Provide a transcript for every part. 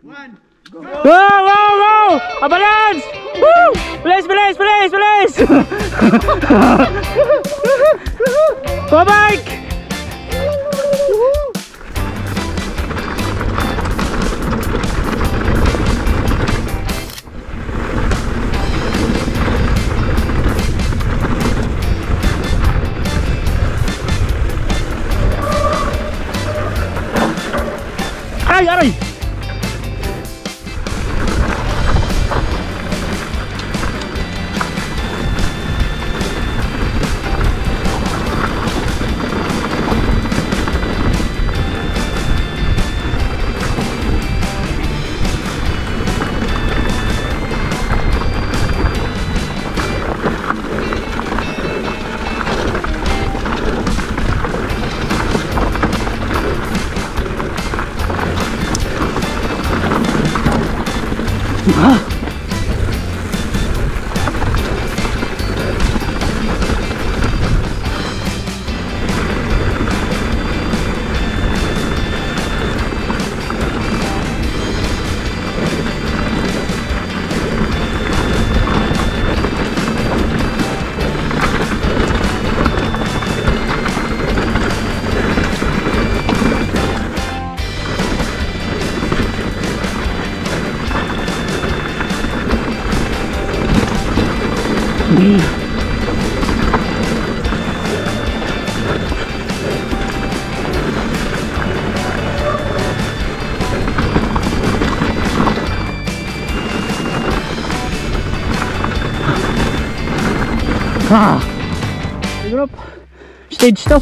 1, go! Wow, wow, wow! A balance! Woo! Bilis, bilis, bilis, bilis! Go bike! Aray, aray! Siguro stage to.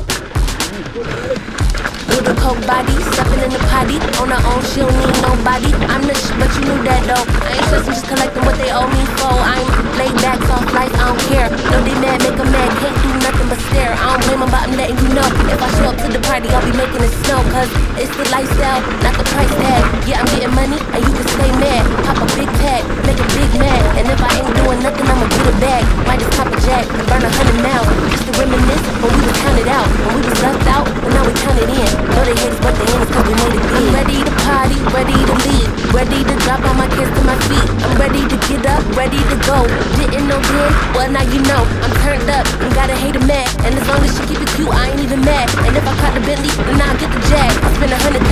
With a coke body, stepping in the potty. On her own, she don't need nobody. I'm the shit, but you knew that though. I ain't stressing, just collecting what they owe me for. I'm laid back, soft life, I don't care. No, they mad, make them mad, can't do nothing but stare. I don't blame them, but I'm letting you know. If I show up to the party, I'll be making it snow. Cause it's the lifestyle, not the price tag. Yeah, I'm getting money, and you can stay mad. Pop a big tag, make a big mad. And if I ain't doing nothing, I'ma get a bag. Might just pop a jack, and burn 100 miles. Just to reminisce when we was counted out. When we was left out, but now we counted in. Know they hate us, but they ain't us cause we made it big. I'm ready to party, ready to leave. Ready to drop all my kids to my feet. I'm ready to get up, ready to go. Didn't know then, well now you know. I'm turned up, and gotta hate a mad. And as long as she keep it cute, I ain't even mad. And if I caught the Bentley, then I'll get the Jag. I spend 100,000,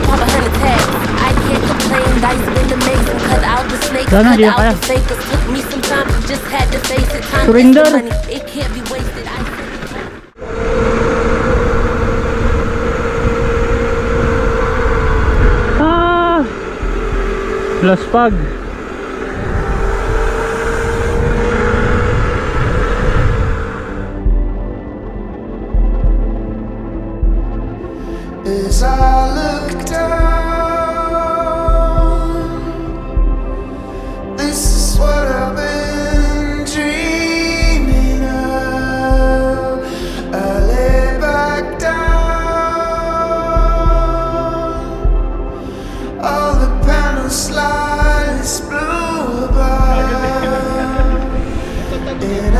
pop 100 tags. I can't complain, life's been amazing. Cut out the snakes, cut out the fakers. Took me some time, just had to face it. Time is the money, it can't be wasted. Laspag. As I look down, this is what I've been dreaming of. I lay back down, all the panels slide. And